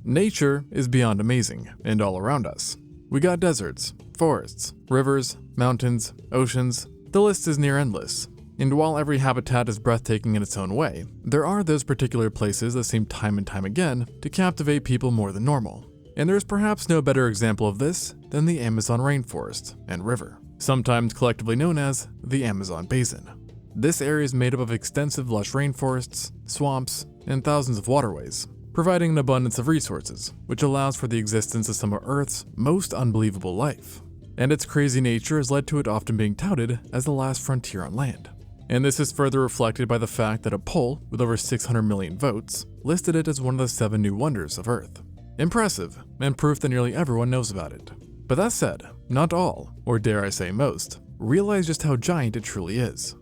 Nature is beyond amazing and all around us. We got deserts, forests, rivers, mountains, oceans. The list is near endless. And while every habitat is breathtaking in its own way, there are those particular places that seem time and time again to captivate people more than normal. And there's perhaps no better example of this than the Amazon rainforest and river, sometimes collectively known as the Amazon Basin. This area is made up of extensive lush rainforests, swamps, and thousands of waterways, providing an abundance of resources, which allows for the existence of some of Earth's most unbelievable life. And its crazy nature has led to it often being touted as the last frontier on land. And this is further reflected by the fact that a poll with over 600 million votes listed it as one of the 7 new wonders of Earth. Impressive, and proof that nearly everyone knows about it. But that said, not all, or dare I say most, realize just how giant it truly is.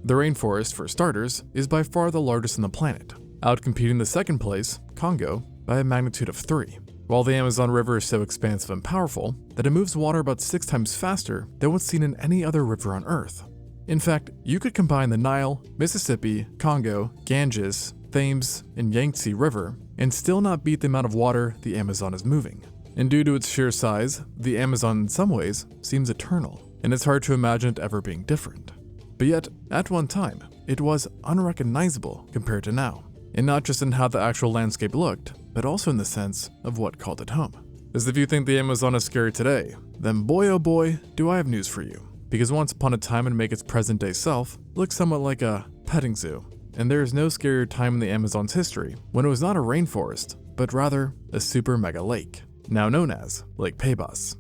The rainforest, for starters, is by far the largest on the planet, outcompeting the second place, Congo, by a magnitude of 3. While the Amazon River is so expansive and powerful that it moves water about 6 times faster than what's seen in any other river on Earth. In fact, you could combine the Nile, Mississippi, Congo, Ganges, Thames, and Yangtze River and still not beat the amount of water the Amazon is moving. And due to its sheer size, the Amazon in some ways seems eternal, and it's hard to imagine it ever being different. But yet, at one time, it was unrecognizable compared to now, and not just in how the actual landscape looked, but also in the sense of what called it home. As if you think the Amazon is scary today, then boy oh boy, do I have news for you. Because once upon a time and make its present day self look somewhat like a petting zoo. And there is no scarier time in the Amazon's history when it was not a rainforest, but rather a super mega lake, now known as Lake Pebos.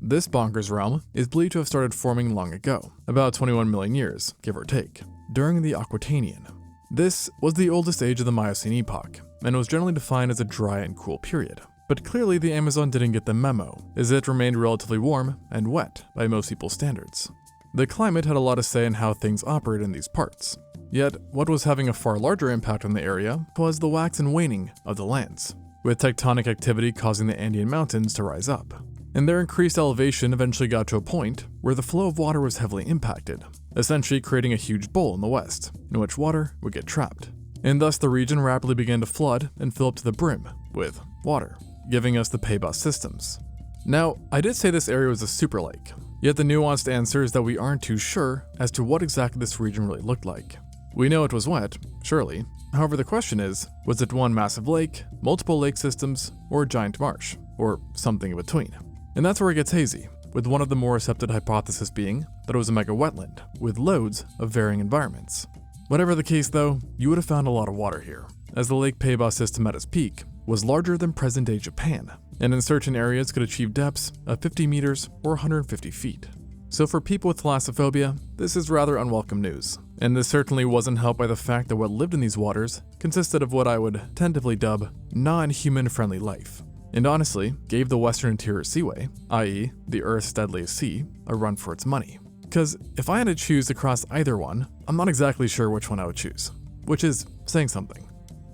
This bonkers realm is believed to have started forming long ago, about 21 million years, give or take, during the Aquitanian. This was the oldest age of the Miocene epoch, and was generally defined as a dry and cool period. But clearly the Amazon didn't get the memo, as it remained relatively warm and wet by most people's standards. The climate had a lot to say in how things operate in these parts. Yet, what was having a far larger impact on the area was the wax and waning of the lands, with tectonic activity causing the Andean mountains to rise up. And their increased elevation eventually got to a point where the flow of water was heavily impacted, essentially creating a huge bowl in the west, in which water would get trapped. And thus the region rapidly began to flood and fill up to the brim with water, giving us the Pebos systems. Now, I did say this area was a super lake, yet the nuanced answer is that we aren't too sure as to what exactly this region really looked like. We know it was wet, surely. However, the question is, was it one massive lake, multiple lake systems, or a giant marsh, or something in between? And that's where it gets hazy, with one of the more accepted hypotheses being that it was a mega wetland, with loads of varying environments. Whatever the case though, you would have found a lot of water here, as the Lake Pebos system at its peak was larger than present-day Japan, and in certain areas could achieve depths of 50 meters or 150 feet. So for people with thalassophobia, this is rather unwelcome news, and this certainly wasn't helped by the fact that what lived in these waters consisted of what I would tentatively dub non-human friendly life, and honestly gave the Western Interior Seaway, i.e. the Earth's deadliest sea, a run for its money. Because if I had to choose to cross either one, I'm not exactly sure which one I would choose, which is saying something.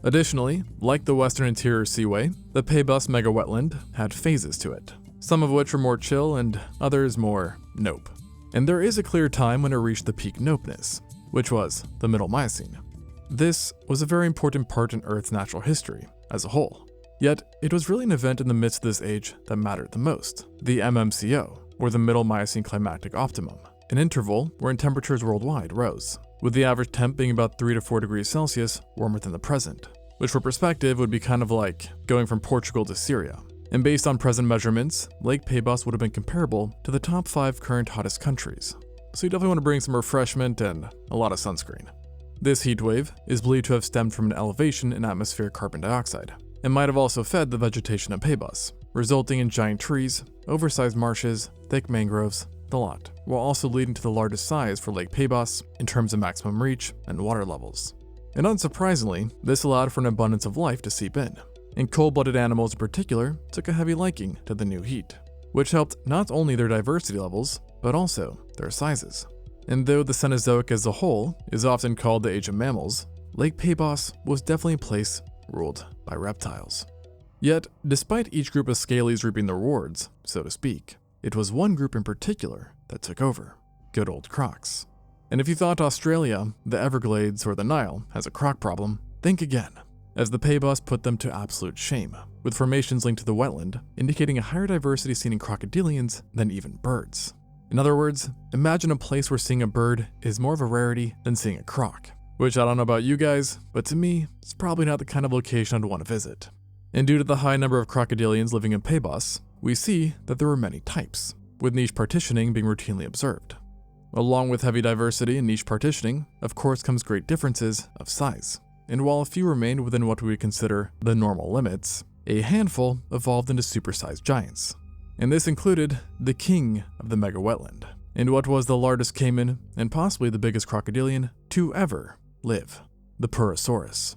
Additionally, like the Western Interior Seaway, the Pebos mega wetland had phases to it, some of which were more chill and others more nope. And there is a clear time when it reached the peak Nopeness, which was the Middle Miocene. This was a very important part in Earth's natural history as a whole. Yet, it was really an event in the midst of this age that mattered the most, the MMCO, or the Middle Miocene Climactic Optimum, an interval wherein temperatures worldwide rose, with the average temp being about 3 to 4 degrees Celsius warmer than the present, which for perspective would be kind of like going from Portugal to Syria. And based on present measurements, Lake Pebos would have been comparable to the top 5 current hottest countries. So you definitely want to bring some refreshment and a lot of sunscreen. This heat wave is believed to have stemmed from an elevation in atmospheric carbon dioxide, and might have also fed the vegetation of Pebos, resulting in giant trees, oversized marshes, thick mangroves, the lot, while also leading to the largest size for Lake Pebos in terms of maximum reach and water levels. And unsurprisingly, this allowed for an abundance of life to seep in, and cold-blooded animals in particular took a heavy liking to the new heat, which helped not only their diversity levels, but also their sizes. And though the Cenozoic as a whole is often called the age of mammals, Lake Pebos was definitely a place ruled by reptiles. Yet, despite each group of scalies reaping the rewards, so to speak, it was one group in particular that took over, good old Crocs. And if you thought Australia, the Everglades, or the Nile has a croc problem, think again. as the Paybos put them to absolute shame, with formations linked to the wetland, indicating a higher diversity seen in crocodilians than even birds. In other words, imagine a place where seeing a bird is more of a rarity than seeing a croc, which I don't know about you guys, but to me, it's probably not the kind of location I'd want to visit. And due to the high number of crocodilians living in Paybos, we see that there were many types, with niche partitioning being routinely observed. Along with heavy diversity and niche partitioning, of course comes great differences of size. And while a few remained within what we would consider the normal limits, a handful evolved into supersized giants. And this included the king of the mega wetland, and what was the largest caiman and possibly the biggest crocodilian to ever live, the Purosaurus.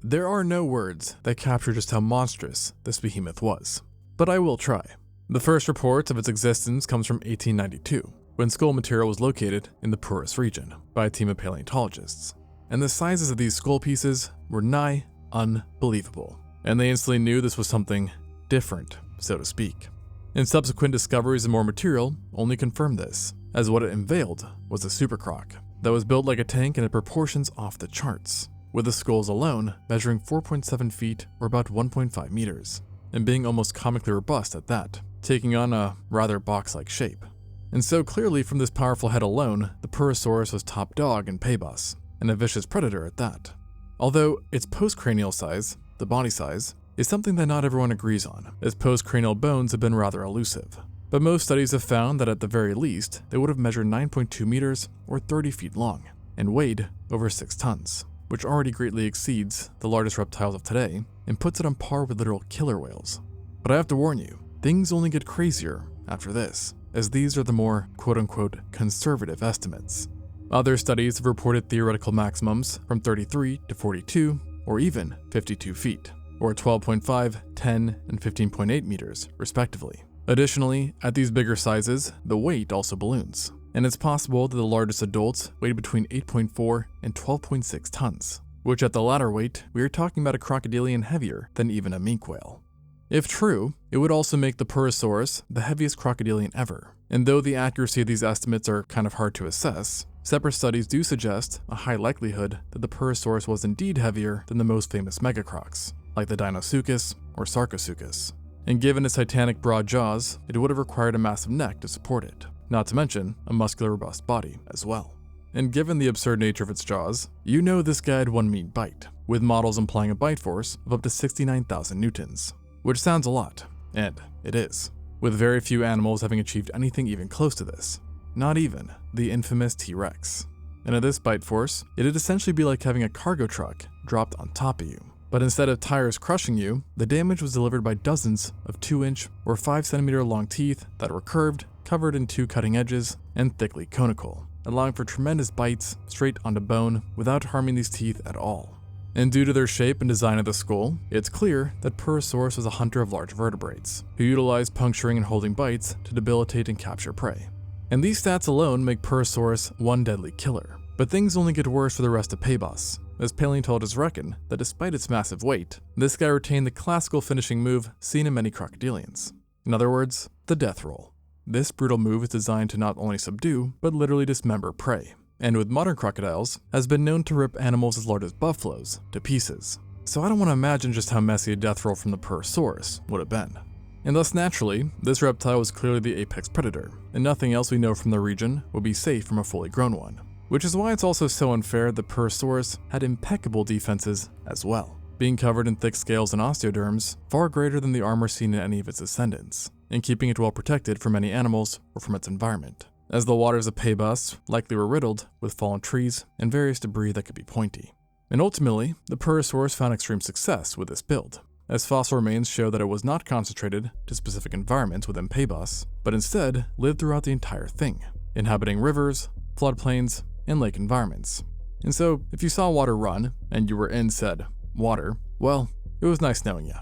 There are no words that capture just how monstrous this behemoth was, but I will try. The first report of its existence comes from 1892, when skull material was located in the Purus region by a team of paleontologists. And the sizes of these skull pieces were nigh unbelievable, and they instantly knew this was something different, so to speak. And subsequent discoveries of more material only confirmed this, as what it unveiled was a super croc that was built like a tank and had proportions off the charts, with the skulls alone measuring 4.7 feet or about 1.5 meters, and being almost comically robust at that, taking on a rather box-like shape. And so clearly from this powerful head alone, the Purosaurus was top dog in Paybos, and a vicious predator at that. Although its postcranial size, the body size, is something that not everyone agrees on, as postcranial bones have been rather elusive. But most studies have found that at the very least, they would have measured 9.2 meters or 30 feet long, and weighed over 6 tons, which already greatly exceeds the largest reptiles of today, and puts it on par with literal killer whales. But I have to warn you, things only get crazier after this, as these are the more quote-unquote conservative estimates. Other studies have reported theoretical maximums from 33 to 42, or even 52 feet, or 12.5, 10, and 15.8 meters, respectively. Additionally, at these bigger sizes, the weight also balloons, and it's possible that the largest adults weighed between 8.4 and 12.6 tons, which at the latter weight, we are talking about a crocodilian heavier than even a minke whale. If true, it would also make the Purosaurus the heaviest crocodilian ever, and though the accuracy of these estimates are kind of hard to assess, separate studies do suggest a high likelihood that the Purosaurus was indeed heavier than the most famous megacrocs, like the Dinosuchus or Sarcosuchus. And given its titanic broad jaws, it would have required a massive neck to support it, not to mention a muscular robust body as well. And given the absurd nature of its jaws, you know this guy had one mean bite, with models implying a bite force of up to 69,000 newtons, which sounds a lot, and it is, with very few animals having achieved anything even close to this, not even the infamous T-Rex. And at this bite force, it'd essentially be like having a cargo truck dropped on top of you. But instead of tires crushing you, the damage was delivered by dozens of 2-inch or 5-centimeter long teeth that were curved, covered in 2 cutting edges, and thickly conical, allowing for tremendous bites straight onto bone without harming these teeth at all. And due to their shape and design of the skull, it's clear that Purosaurus was a hunter of large vertebrates, who utilized puncturing and holding bites to debilitate and capture prey. And these stats alone make Purosaurus one deadly killer. But things only get worse for the rest of Paybos, as paleontologists reckon that despite its massive weight, this guy retained the classical finishing move seen in many crocodilians. In other words, the death roll. This brutal move is designed to not only subdue, but literally dismember prey, and with modern crocodiles, has been known to rip animals as large as buffaloes to pieces. So I don't want to imagine just how messy a death roll from the Purosaurus would have been. And thus naturally, this reptile was clearly the apex predator, and nothing else we know from the region would be safe from a fully grown one. Which is why it's also so unfair that Purosaurus had impeccable defenses as well, being covered in thick scales and osteoderms far greater than the armor seen in any of its descendants, and keeping it well protected from any animals or from its environment, as the waters of Paybos likely were riddled with fallen trees and various debris that could be pointy. And ultimately, the Purosaurus found extreme success with this build, as fossil remains show that it was not concentrated to specific environments within Paybos, but instead lived throughout the entire thing, inhabiting rivers, floodplains, and lake environments. And so, if you saw water run, and you were in said water, well, it was nice knowing ya.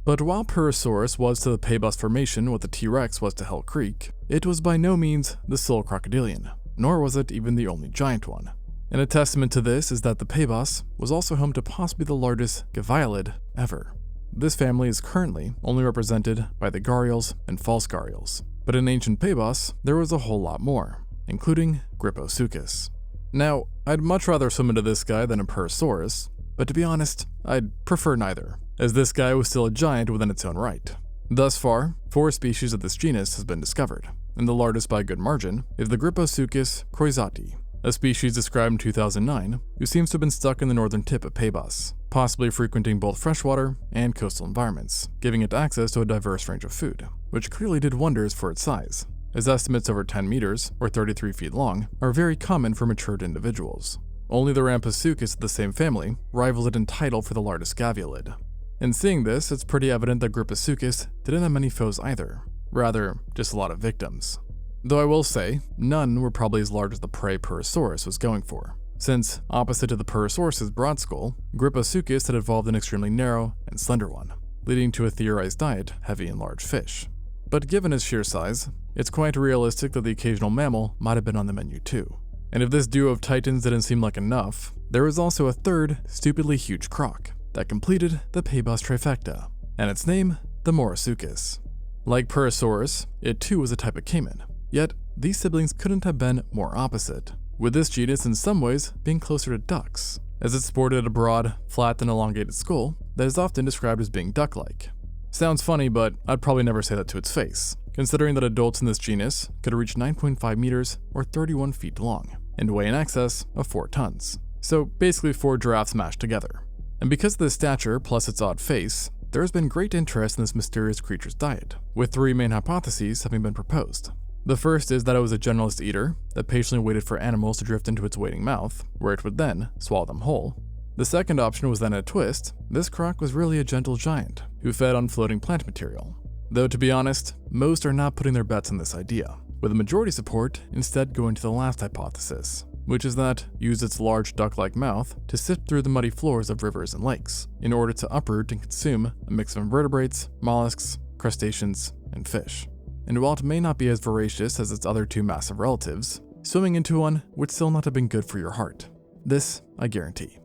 But while Purosaurus was to the Paybos Formation what the T-Rex was to Hell Creek, it was by no means the sole crocodilian, nor was it even the only giant one. And a testament to this is that the Paybos was also home to possibly the largest Gavialid ever. This family is currently only represented by the gharials and false gharials, but in ancient Paybos, there was a whole lot more, including Gripposuchus. Now, I'd much rather swim into this guy than a Purosaurus, but to be honest, I'd prefer neither, as this guy was still a giant within its own right. Thus far, 4 species of this genus has been discovered, and the largest by a good margin is the Griposuchus croizati, a species described in 2009 who seems to have been stuck in the northern tip of Pebas, possibly frequenting both freshwater and coastal environments, giving it access to a diverse range of food, which clearly did wonders for its size, as estimates over 10 meters, or 33 feet long, are very common for matured individuals. Only the Rampasuchus of the same family rivals it in title for the largest scaviolid. In seeing this, it's pretty evident that Griposuchus didn't have many foes either, rather, just a lot of victims. Though I will say, none were probably as large as the prey Purosaurus was going for, since, opposite to the Purosaurus' broad skull, Griposuchus had evolved an extremely narrow and slender one, leading to a theorized diet heavy in large fish. But given its sheer size, it's quite realistic that the occasional mammal might have been on the menu too. And if this duo of titans didn't seem like enough, there was also a third, stupidly huge croc that completed the Pebas trifecta, and its name, the Morosuchus. Like Purosaurus, it too was a type of caiman, yet these siblings couldn't have been more opposite, with this genus in some ways being closer to ducks, as it sported a broad, flat and elongated skull that is often described as being duck-like. Sounds funny, but I'd probably never say that to its face, considering that adults in this genus could reach 9.5 meters or 31 feet long, and weigh in excess of 4 tons. So basically 4 giraffes mashed together. And because of this stature plus its odd face, there has been great interest in this mysterious creature's diet, with 3 main hypotheses having been proposed. The first is that it was a generalist eater that patiently waited for animals to drift into its waiting mouth, where it would then swallow them whole. The second option was then a twist, this croc was really a gentle giant who fed on floating plant material. Though to be honest, most are not putting their bets on this idea, with the majority support instead going to the last hypothesis, which is that it used its large duck-like mouth to sift through the muddy floors of rivers and lakes in order to uproot and consume a mix of invertebrates, mollusks, crustaceans, and fish. And while it may not be as voracious as its other 2 massive relatives, swimming into one would still not have been good for your heart. This, I guarantee.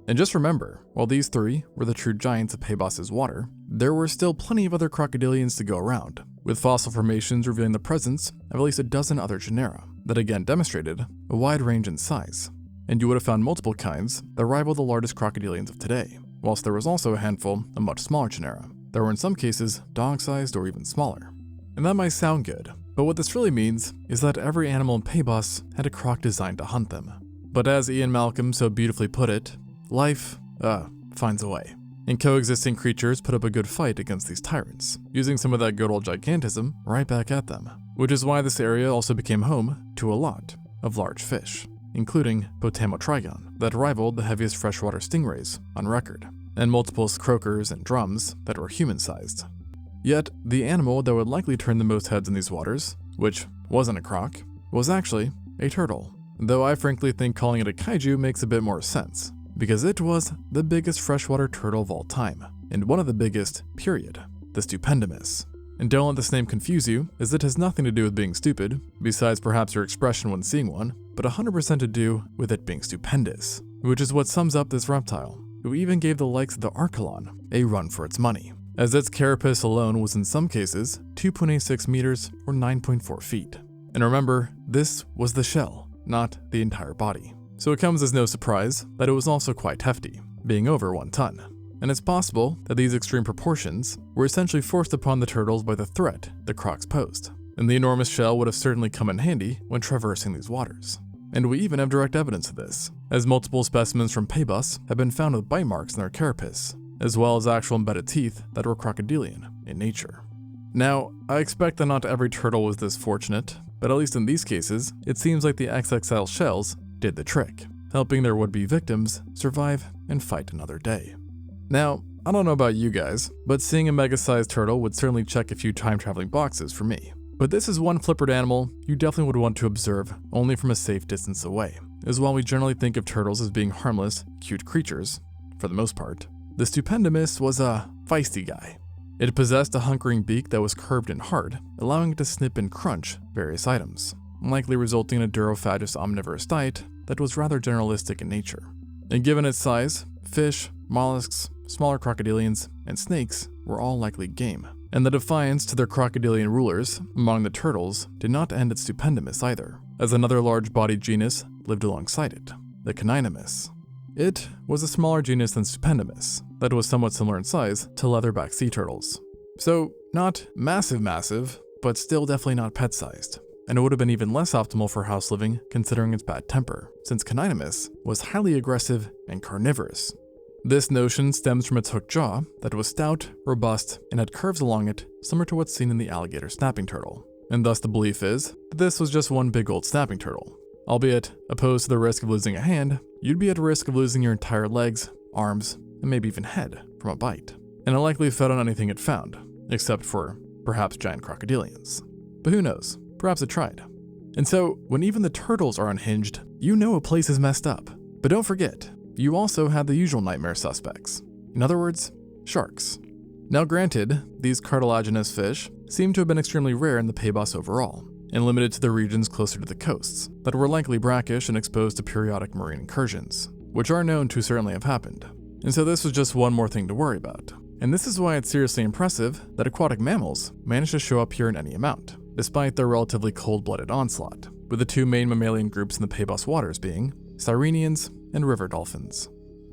And just remember, while these 3 were the true giants of Pebas' water, there were still plenty of other crocodilians to go around, with fossil formations revealing the presence of at least a dozen other genera that again demonstrated a wide range in size. And you would have found multiple kinds that rival the largest crocodilians of today, whilst there was also a handful of much smaller genera that were in some cases dog-sized or even smaller. And that might sound good, but what this really means is that every animal in Pebas had a croc designed to hunt them. But as Ian Malcolm so beautifully put it, life, finds a way. And coexisting creatures put up a good fight against these tyrants, using some of that good old gigantism right back at them. Which is why this area also became home to a lot of large fish, including Potamotrigon, that rivaled the heaviest freshwater stingrays on record, and multiple croakers and drums that were human-sized. Yet, the animal that would likely turn the most heads in these waters, which wasn't a croc, was actually a turtle. Though I frankly think calling it a kaiju makes a bit more sense, because it was the biggest freshwater turtle of all time, and one of the biggest, period, the Stupendimus. And don't let this name confuse you, as it has nothing to do with being stupid, besides perhaps your expression when seeing one, but 100% to do with it being stupendous, which is what sums up this reptile, who even gave the likes of the Archelon a run for its money, as its carapace alone was in some cases 2.86 meters or 9.4 feet. And remember, this was the shell, not the entire body. So it comes as no surprise that it was also quite hefty, being over 1 ton. And it's possible that these extreme proportions were essentially forced upon the turtles by the threat the Crocs posed, and the enormous shell would have certainly come in handy when traversing these waters. And we even have direct evidence of this, as multiple specimens from Pebas have been found with bite marks in their carapace, as well as actual embedded teeth that were crocodilian in nature. Now, I expect that not every turtle was this fortunate, but at least in these cases, it seems like the XXL shells did the trick, helping their would-be victims survive and fight another day. Now, I don't know about you guys, but seeing a mega-sized turtle would certainly check a few time-traveling boxes for me. But this is one flippered animal you definitely would want to observe only from a safe distance away, as while we generally think of turtles as being harmless, cute creatures, for the most part, the Stupendimus was a feisty guy. It possessed a hunkering beak that was curved and hard, allowing it to snip and crunch various items, likely resulting in a durophagous omnivorous diet that was rather generalistic in nature. And given its size, fish, mollusks, smaller crocodilians, and snakes were all likely game. And the defiance to their crocodilian rulers among the turtles did not end at Stupendimus either, as another large-bodied genus lived alongside it, the Caninimus. It was a smaller genus than Nopeness that was somewhat similar in size to leatherback sea turtles. So not massive, but still definitely not pet-sized. And it would have been even less optimal for house living considering its bad temper, since Nopeness was highly aggressive and carnivorous. This notion stems from its hooked jaw that was stout, robust, and had curves along it similar to what's seen in the alligator snapping turtle. And thus the belief is that this was just one big old snapping turtle. Albeit, opposed to the risk of losing a hand, you'd be at risk of losing your entire legs, arms, and maybe even head from a bite. And it likely fed on anything it found, except for perhaps giant crocodilians. But who knows, perhaps it tried. And so, when even the turtles are unhinged, you know a place is messed up. But don't forget, you also had the usual nightmare suspects. In other words, sharks. Now granted, these cartilaginous fish seem to have been extremely rare in the Pebos overall, and limited to the regions closer to the coasts, that were likely brackish and exposed to periodic marine incursions, which are known to certainly have happened. And so this was just one more thing to worry about. And this is why it's seriously impressive that aquatic mammals managed to show up here in any amount, despite their relatively cold-blooded onslaught, with the two main mammalian groups in the Pebos waters being Sirenians and river dolphins.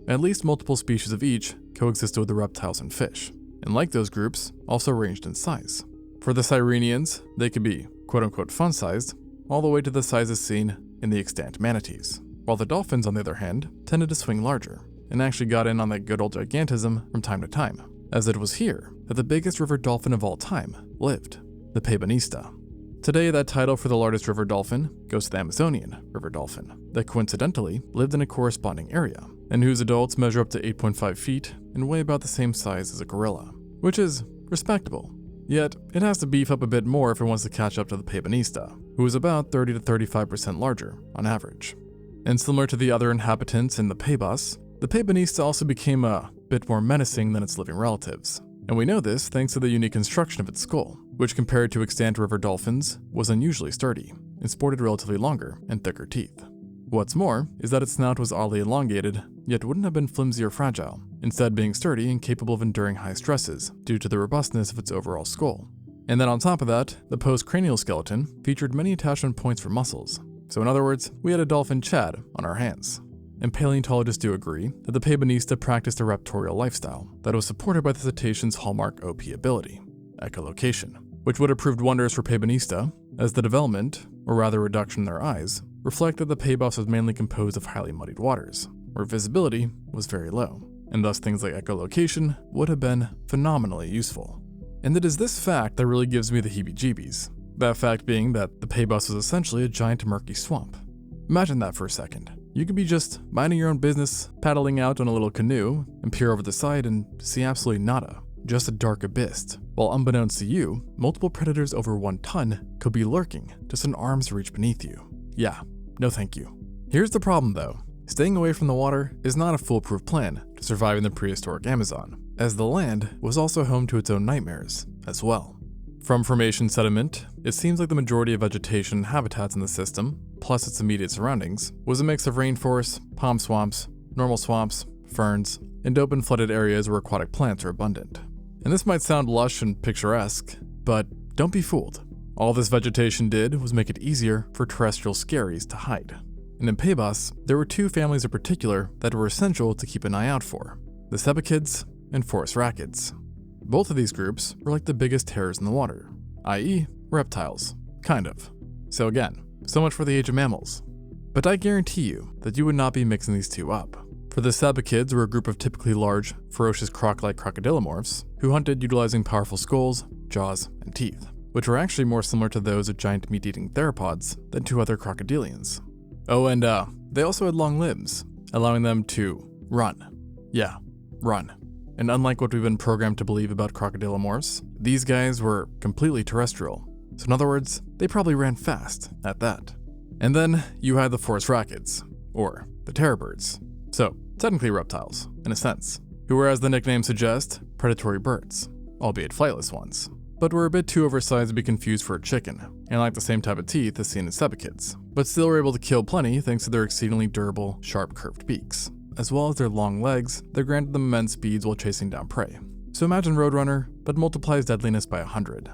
At least multiple species of each coexisted with the reptiles and fish, and like those groups, also ranged in size. For the Sirenians, they could be quote-unquote fun-sized, all the way to the sizes seen in the extant manatees, while the dolphins, on the other hand, tended to swing larger, and actually got in on that good old gigantism from time to time, as it was here that the biggest river dolphin of all time lived, the Pebanista. Today, that title for the largest river dolphin goes to the Amazonian river dolphin, that coincidentally lived in a corresponding area, and whose adults measure up to 8.5 feet and weigh about the same size as a gorilla, which is respectable. Yet, it has to beef up a bit more if it wants to catch up to the Pebanista, who is about 30 to 35% larger on average. And similar to the other inhabitants in the Pebos, the Pebanista also became a bit more menacing than its living relatives. And we know this thanks to the unique construction of its skull, which compared to extant river dolphins was unusually sturdy and sported relatively longer and thicker teeth. What's more is that its snout was oddly elongated, yet wouldn't have been flimsy or fragile, instead being sturdy and capable of enduring high stresses due to the robustness of its overall skull. And then on top of that, the postcranial skeleton featured many attachment points for muscles. So in other words, we had a dolphin Chad on our hands. And paleontologists do agree that the Pebanista practiced a raptorial lifestyle that was supported by the cetacean's hallmark OP ability, echolocation, which would have proved wonders for Pebanista, as the development, or rather reduction in their eyes, reflected that the Pebos was mainly composed of highly muddied waters, where visibility was very low, and thus things like echolocation would have been phenomenally useful. And it is this fact that really gives me the heebie-jeebies, that fact being that the Pebos was essentially a giant murky swamp. Imagine that for a second. You could be just minding your own business, paddling out on a little canoe, and peer over the side and see absolutely nada, just a dark abyss, while unbeknownst to you, multiple predators over 1 ton could be lurking just an arm's reach beneath you. Yeah, no thank you. Here's the problem though. Staying away from the water is not a foolproof plan to survive in the prehistoric Amazon, as the land was also home to its own nightmares as well. From formation sediment, it seems like the majority of vegetation and habitats in the system, plus its immediate surroundings, was a mix of rainforests, palm swamps, normal swamps, ferns, and open flooded areas where aquatic plants are abundant. And this might sound lush and picturesque, but don't be fooled. All this vegetation did was make it easier for terrestrial scaries to hide. And in Pebos, there were 2 families in particular that were essential to keep an eye out for, the cebichids and forest racids. Both of these groups were like the biggest terrors in the water, i.e. reptiles, kind of. So again, so much for the age of mammals. But I guarantee you that you would not be mixing these two up. For the cebichids were a group of typically large, ferocious croc-like crocodilomorphs who hunted utilizing powerful skulls, jaws, and teeth, which were actually more similar to those of giant meat-eating theropods than to other crocodilians. Oh, and they also had long limbs, allowing them to run. Yeah, run. And unlike what we've been programmed to believe about crocodilomorphs, these guys were completely terrestrial. So in other words, they probably ran fast at that. And then you had the forest racids, or the terror birds. So technically reptiles, in a sense, who were, as the nickname suggests, predatory birds, albeit flightless ones, but were a bit too oversized to be confused for a chicken, and lacked the same type of teeth as seen in cebichids, but still were able to kill plenty thanks to their exceedingly durable, sharp curved beaks, as well as their long legs that granted them immense speeds while chasing down prey. So imagine Roadrunner, but multiplies deadliness by 100.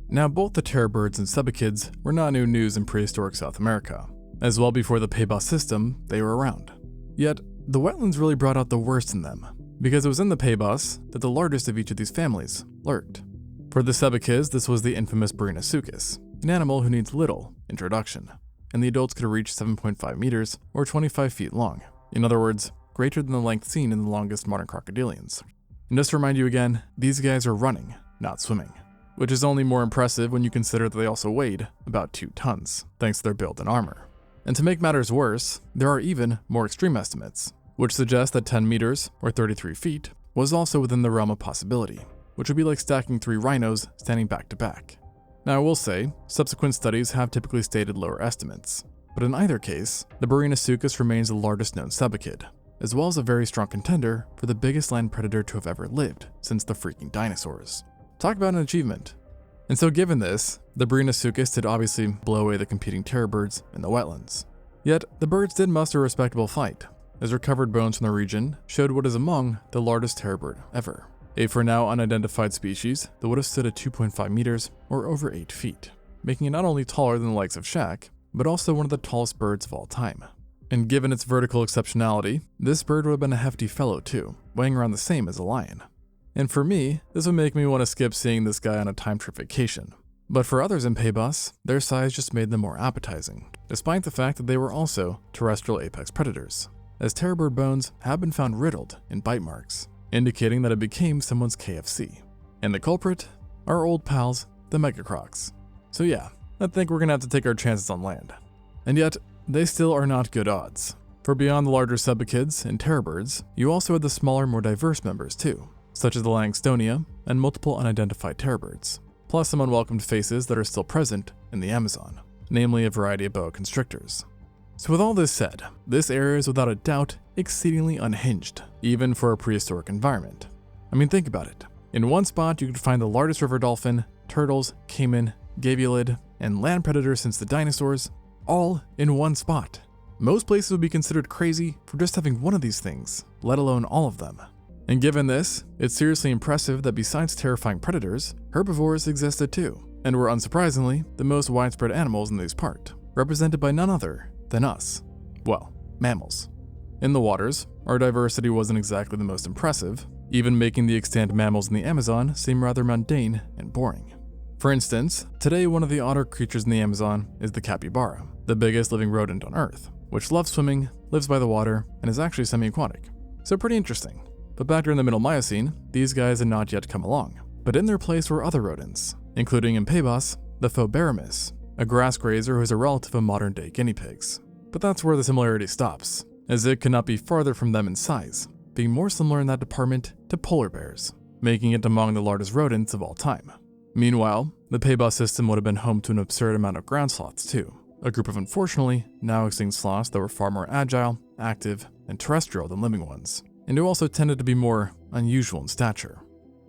Now both the terror birds and cebichids were not new news in prehistoric South America, as well before the Pebos system they were around. Yet, the wetlands really brought out the worst in them, because it was in the Pebos that the largest of each of these families lurked. For the Sebekis, this was the infamous Barinasuchus, an animal who needs little introduction, and the adults could reach 7.5 meters or 25 feet long. In other words, greater than the length seen in the longest modern crocodilians. And just to remind you again, these guys are running, not swimming, which is only more impressive when you consider that they also weighed about 2 tons, thanks to their build and armor. And to make matters worse, there are even more extreme estimates, which suggest that 10 meters, or 33 feet, was also within the realm of possibility, which would be like stacking 3 rhinos standing back to back. Now I will say, subsequent studies have typically stated lower estimates, but in either case, the Barinasuchus remains the largest known sebekid, as well as a very strong contender for the biggest land predator to have ever lived since the freaking dinosaurs. Talk about an achievement. And so given this, the Barinasuchus did obviously blow away the competing terror birds in the wetlands. Yet, the birds did muster a respectable fight, as recovered bones from the region showed what is among the largest terror bird ever, a for now unidentified species that would have stood at 2.5 meters or over 8 feet, making it not only taller than the likes of Shaq, but also one of the tallest birds of all time. And given its vertical exceptionality, this bird would have been a hefty fellow too, weighing around the same as a lion. And for me, this would make me want to skip seeing this guy on a time trip vacation. But for others in Pebos, their size just made them more appetizing, despite the fact that they were also terrestrial apex predators, as terror bird bones have been found riddled in bite marks, indicating that it became someone's KFC. And the culprit? Our old pals, the Mega Crocs. So yeah, I think we're gonna have to take our chances on land. And yet, they still are not good odds. For beyond the larger sebekids and terror birds, you also had the smaller, more diverse members too, such as the Langstonia and multiple unidentified terror birds, plus some unwelcomed faces that are still present in the Amazon, namely a variety of boa constrictors. So with all this said, this area is without a doubt exceedingly unhinged, even for a prehistoric environment. I mean, think about it. In one spot, you could find the largest river dolphin, turtles, caiman, gavialid, and land predators since the dinosaurs, all in one spot. Most places would be considered crazy for just having one of these things, let alone all of them. And given this, it's seriously impressive that besides terrifying predators, herbivores existed too, and were unsurprisingly the most widespread animals in this part, represented by none other than us. Well, mammals. In the waters, our diversity wasn't exactly the most impressive, even making the extant mammals in the Amazon seem rather mundane and boring. For instance, today one of the odder creatures in the Amazon is the capybara, the biggest living rodent on Earth, which loves swimming, lives by the water, and is actually semi-aquatic. So pretty interesting. But back during the Middle Miocene, these guys had not yet come along, but in their place were other rodents, including in Pebos, the Phobaramus, a grass grazer who is a relative of modern-day guinea pigs. But that's where the similarity stops, as it could not be farther from them in size, being more similar in that department to polar bears, making it among the largest rodents of all time. Meanwhile, the Pebos system would have been home to an absurd amount of ground sloths too, a group of unfortunately now extinct sloths that were far more agile, active, and terrestrial than living ones, and who also tended to be more unusual in stature.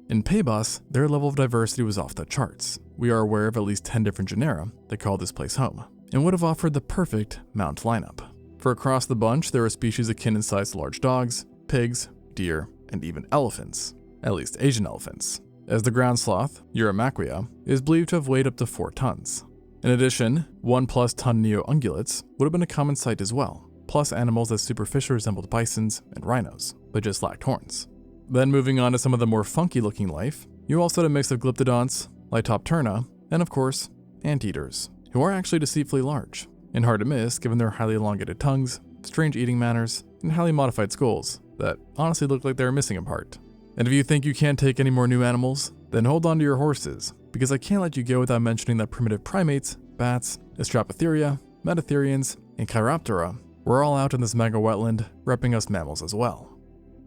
In Pebos, their level of diversity was off the charts. We are aware of at least 10 different genera that call this place home, and would have offered the perfect mount lineup. For across the bunch, there are species akin in size to large dogs, pigs, deer, and even elephants, at least Asian elephants, as the ground sloth, Eurymachia, is believed to have weighed up to 4 tons. In addition, 1+ ton neo-ungulates would have been a common sight as well, plus animals that superficially resembled bisons and rhinos, but just lacked horns. Then moving on to some of the more funky looking life, you also had a mix of glyptodonts, Litopterna, and of course, anteaters, who are actually deceitfully large, and hard to miss given their highly elongated tongues, strange eating manners, and highly modified skulls that honestly look like they're missing a part. And if you think you can't take any more new animals, then hold on to your horses, because I can't let you go without mentioning that primitive primates, bats, Astrapotheria, Metatherians, and Chiroptera were all out in this mega wetland, repping us mammals as well.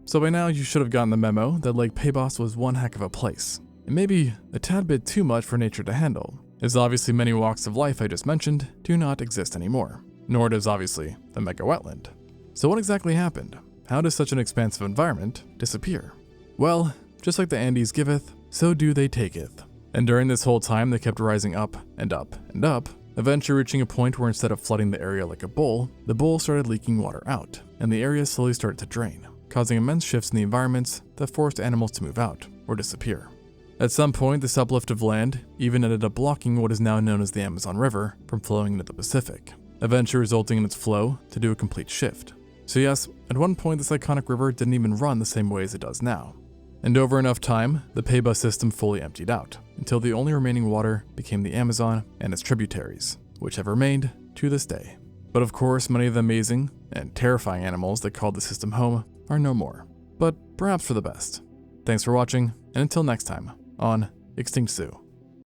So by now you should have gotten the memo that Lake Pebos was one heck of a place, and maybe a tad bit too much for nature to handle, as obviously many walks of life I just mentioned do not exist anymore, nor does obviously the mega wetland. So what exactly happened? How does such an expansive environment disappear? Well, just like the Andes giveth, so do they taketh. And during this whole time they kept rising up and up and up, eventually reaching a point where instead of flooding the area like a bowl, the bowl started leaking water out, and the area slowly started to drain, causing immense shifts in the environments that forced animals to move out or disappear. At some point, this uplift of land even ended up blocking what is now known as the Amazon River from flowing into the Pacific, eventually resulting in its flow to do a complete shift. So yes, at one point this iconic river didn't even run the same way as it does now. And over enough time, the pay bus system fully emptied out, until the only remaining water became the Amazon and its tributaries, which have remained to this day. But of course, many of the amazing and terrifying animals that called the system home are no more, but perhaps for the best. Thanks for watching, and until next time on ExtinctZoo.